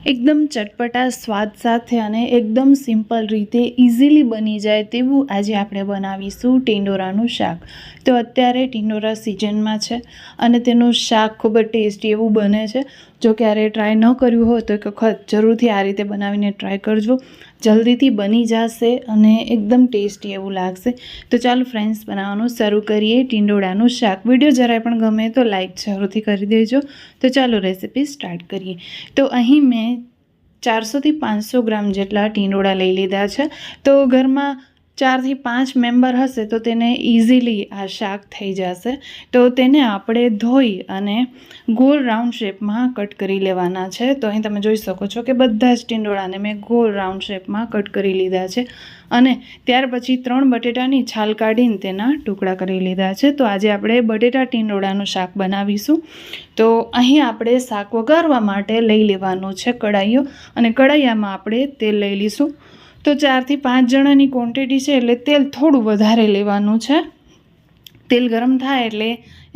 એકદમ ચટપટા સ્વાદ સાથે અને એકદમ સિમ્પલ રીતે ઇઝીલી બની જાય તેવું આજે આપણે બનાવીશું ટિંડોરાનું શાક. તો અત્યારે ટિંડોરા સિઝનમાં છે અને તેનું શાક ખૂબ જ ટેસ્ટી એવું બને છે. જો ક્યારેય ટ્રાય ન કર્યું હોય તો એક વખત જરૂરથી આ રીતે બનાવીને ટ્રાય કરજો. જલ્દીથી બની જશે અને એકદમ ટેસ્ટી એવું લાગશે. તો ચાલો ફ્રેન્ડ્સ, બનાવવાનું શરૂ કરીએ ટિંડોળાનું શાક. વિડીયો જરાય પણ ગમે તો લાઈક જરૂરથી કરી દેજો. તો ચાલો રેસીપી સ્ટાર્ટ કરીએ. તો અહીં મેં 400 થી 500 ગ્રામ જેટલા ટિંડોળા લઈ લીધા છે. તો ઘરમાં 4 થી 5 મેમ્બર હશે તો તેને ઇઝીલી આ શાક થઈ જશે. તો તેને આપણે ધોઈ અને ગોળ રાઉન્ડ શેપમાં કટ કરી લેવાના છે. તો અહીં તમે જોઈ શકો છો કે બધા જ ટિંડોળાને મેં ગોળ રાઉન્ડ શેપમાં કટ કરી લીધા છે અને ત્યાર પછી 3 બટેટાની છાલ કાઢીને તેના ટુકડા કરી લીધા છે. તો આજે આપણે બટેટા ટિંડોળાનું શાક બનાવીશું. તો અહીં આપણે શાક વઘારવા માટે લઈ લેવાનું છે કડાઈઓ, અને કડાઈયામાં આપણે તેલ લઈ લઈશું. તો 4 થી 5 જણાની ક્વોન્ટિટી છે એટલે તેલ થોડું વધારે લેવાનું છે. તેલ ગરમ થાય એટલે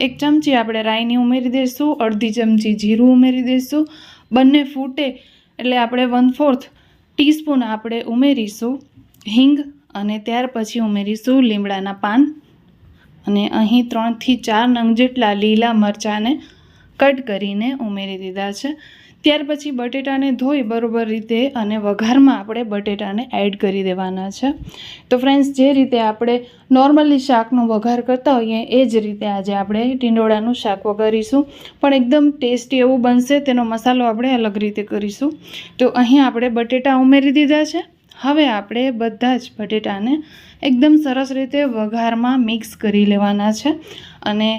1 ચમચી આપણે રાઈની ઉમેરી દઈશું, અડધી ચમચી જીરું ઉમેરી દઈશું. બંને ફૂટે એટલે આપણે 1/4 ટીસ્પૂન આપણે ઉમેરીશું હિંગ, અને ત્યાર પછી ઉમેરીશું લીમડાના પાન, અને અહીં 3 થી 4 નંગ જેટલા લીલા મરચાંને કટ કરીને ઉમેરી દીધા છે. ત્યાર પછી બટેટાને ધોઈ બરોબર રીતે અને વઘારમાં આપણે બટેટાને એડ કરી દેવાના છે. તો ફ્રેન્ડ્સ, જે રીતે આપણે નોર્મલી શાકનો વઘાર કરતા હોઈએ એ જ રીતે આજે આપણે ટિંડોળાનું શાક વઘારીશું, પણ એકદમ ટેસ્ટી એવું બનશે. તેનો મસાલો આપણે અલગ રીતે કરીશું. તો અહીં આપણે બટેટા ઉમેરી દીધા છે. હવે આપણે બધા જ બટેટાને એકદમ સરસ રીતે વઘારમાં મિક્સ કરી લેવાના છે, અને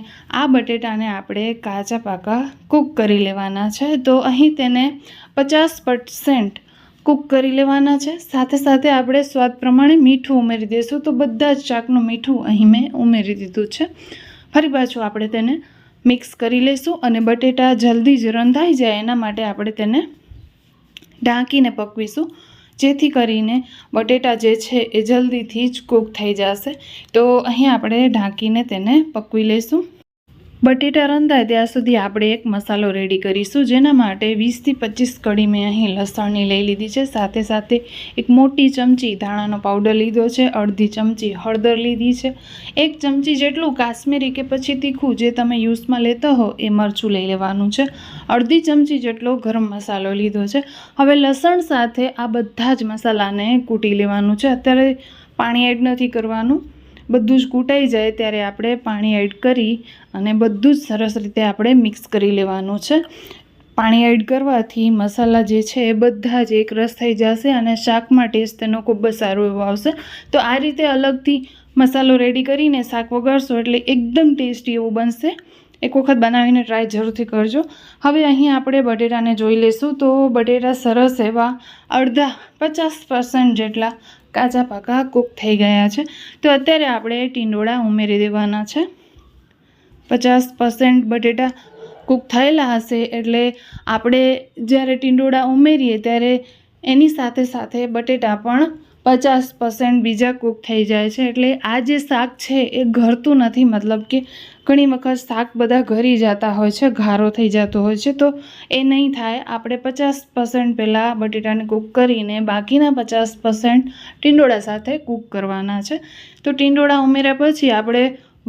આ બટેટાને આપણે કાચા પાકા કૂક કરી લેવાના છે. તો અહીં તેને 50% કૂક કરી લેવાના છે. સાથે સાથે આપણે સ્વાદ પ્રમાણે મીઠું ઉમેરી દઈશું. તો બધા જ શાકનું મીઠું અહીં મેં ઉમેરી દીધું છે. ફરી પાછું આપણે તેને મિક્સ કરી લઈશું, અને બટેટા જલ્દી જ રંધાઈ જાય એના માટે આપણે તેને ઢાંકીને પકવીશું, જેથી કરીને બટેટા જે છે એ જલ્દીથી જ કૂક થઈ જશે. તો અહીં આપણે ઢાંકીને તેને પકવી લઈશું. બટેટા રંધાય ત્યાં સુધી આપણે એક મસાલો રેડી કરીશું, જેના માટે 20 થી 25 કળી મેં અહીં લસણની લઈ લીધી છે. સાથે સાથે એક મોટી ચમચી ધાણાનો પાવડર લીધો છે, અડધી ચમચી હળદર લીધી છે, 1 ચમચી જેટલું કાશ્મીરી કે પછી તીખું જે તમે યુઝમાં લેતા હો એ મરચું લઈ લેવાનું છે, અડધી ચમચી જેટલો ગરમ મસાલો લીધો છે. હવે લસણ સાથે આ બધા જ મસાલાને કૂટી લેવાનું છે. અત્યારે પાણી એડ નથી કરવાનું. બધું જ કૂટાઈ જાય ત્યારે આપણે પાણી એડ કરી અને બધું જ સરસ રીતે આપણે મિક્સ કરી લેવાનું છે. પાણી એડ કરવાથી મસાલા જે છે એ બધા જ એકરસ થઈ જશે અને શાકમાં ટેસ્ટ તેનો ખૂબ જ સારો એવો આવશે. તો આ રીતે અલગથી મસાલો રેડી કરીને શાક વઘારશો એટલે એકદમ ટેસ્ટી એવું બનશે. એક વખત બનાવીને ટ્રાય જરૂરથી કરજો. હવે અહીં આપણે બટેટાને જોઈ લઈશું. તો બટેટા સરસ એવા અડધા 50% જેટલા કાચા પાકા કૂક થઈ ગયા છે. તો અત્યારે આપણે ટિંડોળા ઉમેરી દેવાના છે. 50% બટેટા કૂક થયેલા હશે એટલે આપણે જ્યારે ટિંડોળા ઉમેરીએ ત્યારે એની સાથે સાથે બટેટા પણ 50% બીજા કૂક થઈ જાય છે. એટલે આ જે શાક છે એ ઘરતું નથી, મતલબ કે ઘણી વખત શાક બધા ઘરી જતા હોય છે, ઘારો થઈ જતો હોય છે, તો એ નહીં થાય. આપણે 50% પહેલાં બટેટાને કૂક કરીને બાકીના 50% ટિંડોળા સાથે કૂક કરવાના છે. તો ટિંડોળા ઉમેર્યા પછી આપણે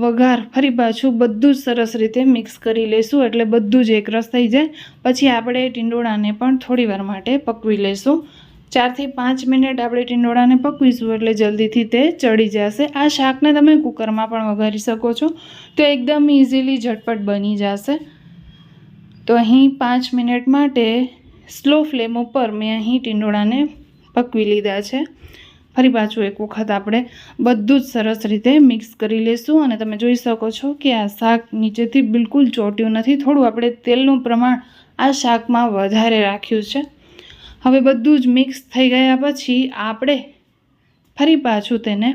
વઘાર ફરી પાછું બધું જ સરસ રીતે મિક્સ કરી લઈશું, એટલે બધું જ એકરસ થઈ જાય. પછી આપણે ટિંડોળાને પણ થોડી વાર માટે પકવી લઈશું. 4 થી 5 મિનિટ આપણે ટિંડોળાને પકવીશું એટલે જલ્દીથી તે ચડી જશે. આ શાકને તમે કુકરમાં પણ વઘારી શકો છો, તો એકદમ ઇઝીલી ઝટપટ બની જશે. તો અહીં 5 મિનિટ માટે સ્લો ફ્લેમ ઉપર મેં અહીં ટિંડોળાને પકવી લીધા છે. ફરી પાછું એક વખત આપણે બધું જ સરસ રીતે મિક્સ કરી લઈશું, અને તમે જોઈ શકો છો કે આ શાક નીચેથી બિલકુલ ચોટ્યું નથી. થોડું આપણે તેલનું પ્રમાણ આ શાકમાં વધારે રાખ્યું છે. હવે બધું જ મિક્સ થઈ ગયા પછી આપણે ફરી પાછું તેને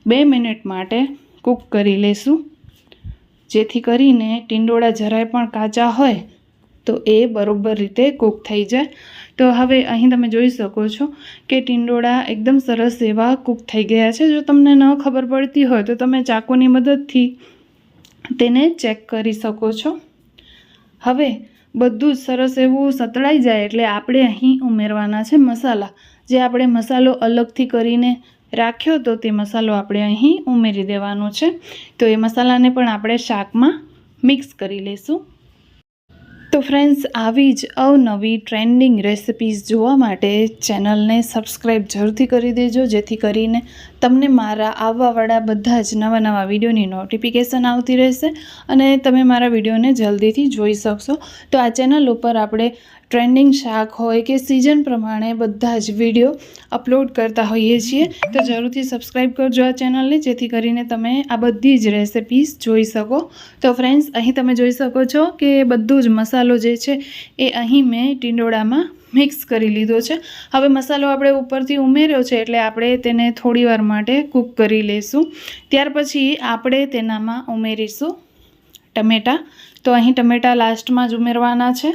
2 મિનિટ માટે કૂક કરી લઈશું, જેથી કરીને ટિંડોળા જરાય પણ કાચા હોય તો એ બરોબર રીતે કૂક થઈ જાય. તો હવે અહીં તમે જોઈ શકો છો કે ટિંડોળા એકદમ સરસ એવા કૂક થઈ ગયા છે. જો તમને ન ખબર પડતી હોય તો તમે ચાકુની મદદથી તેને ચેક કરી શકો છો. હવે બધું જ સરસ એવું સતળાઈ જાય એટલે આપણે અહીં ઉમેરવાના છે મસાલા. જે આપણે મસાલો અલગથી કરીને રાખ્યો તો તે મસાલો આપણે અહીં ઉમેરી દેવાનો છે. તો એ મસાલાને પણ આપણે શાકમાં મિક્સ કરી લઈશું. તો ફ્રેન્ડ્સ, આવી જ અવનવી ટ્રેન્ડિંગ રેસિપીઝ જોવા માટે ચેનલને સબસ્ક્રાઈબ જરૂરથી કરી દેજો, જેથી કરીને તમને મારા આવવાવાળા બધા જ નવા વિડીયોની નોટિફિકેશન આવતી રહેશે અને તમે મારા વિડીયોને જલ્દીથી જોઈ શકશો. તો આ ચેનલ ઉપર આપણે ટ્રેન્ડિંગ શાક હોય કે સિઝન પ્રમાણે બધા જ વિડીયો અપલોડ કરતા હોઈએ છીએ. તો જરૂરથી સબસ્ક્રાઈબ કરજો આ ચેનલને, જેથી કરીને તમે આ બધી જ રેસિપીઝ જોઈ શકો. તો ફ્રેન્ડ્સ, અહીં તમે જોઈ શકો છો કે બધું જ મસાલો જે છે એ અહીં મેં ટીંડોળામાં મિક્સ કરી લીધો છે. હવે મસાલો આપણે ઉપરથી ઉમેર્યો છે એટલે આપણે તેને થોડીવાર માટે કૂક કરી લઈશું. ત્યાર પછી આપણે તેનામાં ઉમેરીશું ટમેટાં. તો અહીં ટમેટાં લાસ્ટમાં જ ઉમેરવાના છે,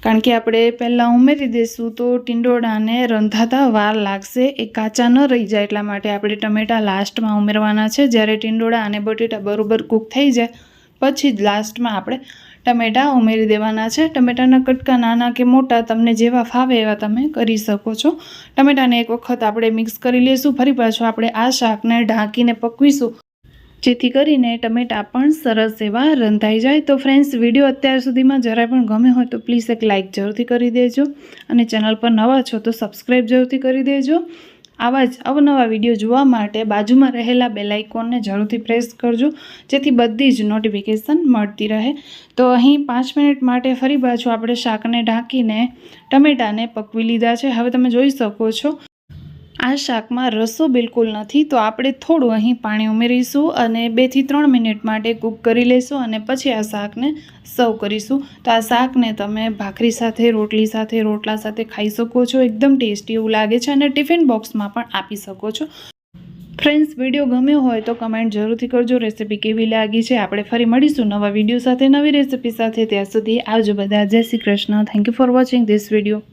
કારણ કે આપણે પહેલાં ઉમેરી દઈશું તો ટીંડોળાને રંધાતા વાર લાગશે, એ કાચા ન રહી જાય એટલા માટે આપણે ટમેટાં લાસ્ટમાં ઉમેરવાના છે. જ્યારે ટીંડોળા અને બટેટા બરોબર કૂક થઈ જાય પછી જ લાસ્ટમાં આપણે ટમેટાં ઉમેરી દેવાના છે. ટમેટાના કટકા નાના કે મોટા તમને જેવા ફાવે એવા તમે કરી શકો છો. ટમેટાને એક વખત આપણે મિક્સ કરી લઈશું. ફરી પાછું આપણે આ શાકને ઢાંકીને પકવીશું, જેથી કરીને ટમેટાં પણ સરસ એવા રંધાઈ જાય. તો ફ્રેન્ડ્સ, વિડીયો અત્યાર સુધીમાં જરાય પણ ગમે હોય તો પ્લીઝ એક લાઇક જરૂરથી કરી દેજો અને ચેનલ પર નવા છો તો સબસ્ક્રાઈબ જરૂરથી કરી દેજો. આવા જ અવનવા વિડીયો જોવા માટે બાજુમાં રહેલા બેલ આઇકોનને જરૂરથી પ્રેસ કરજો, જેથી બધી જ નોટિફિકેશન મળતી રહે. તો અહીં 5 મિનિટ માટે ફરી પાછું આપણે શાકને ઢાંકીને ટમેટાને પકવી લીધા છે. હવે તમે જોઈ શકો છો આ શાકમાં રસો બિલકુલ નથી, તો આપણે થોડું અહીં પાણી ઉમેરીશું અને 2 થી 3 મિનિટ માટે કૂક કરી લઈશું અને પછી આ શાકને સર્વ કરીશું. તો આ શાકને તમે ભાખરી સાથે, રોટલી સાથે, રોટલા સાથે ખાઈ શકો છો. એકદમ ટેસ્ટી એવું લાગે છે અને ટિફિન બોક્સમાં પણ આપી શકો છો. ફ્રેન્ડ્સ, વિડીયો ગમ્યો હોય તો કમેન્ટ જરૂરથી કરજો રેસિપી કેવી લાગી છે. આપણે ફરી મળીશું નવા વિડીયો સાથે, નવી રેસિપી સાથે. ત્યાં સુધી આવજો બધા. જય Shri Krishna. Thank you for watching this video.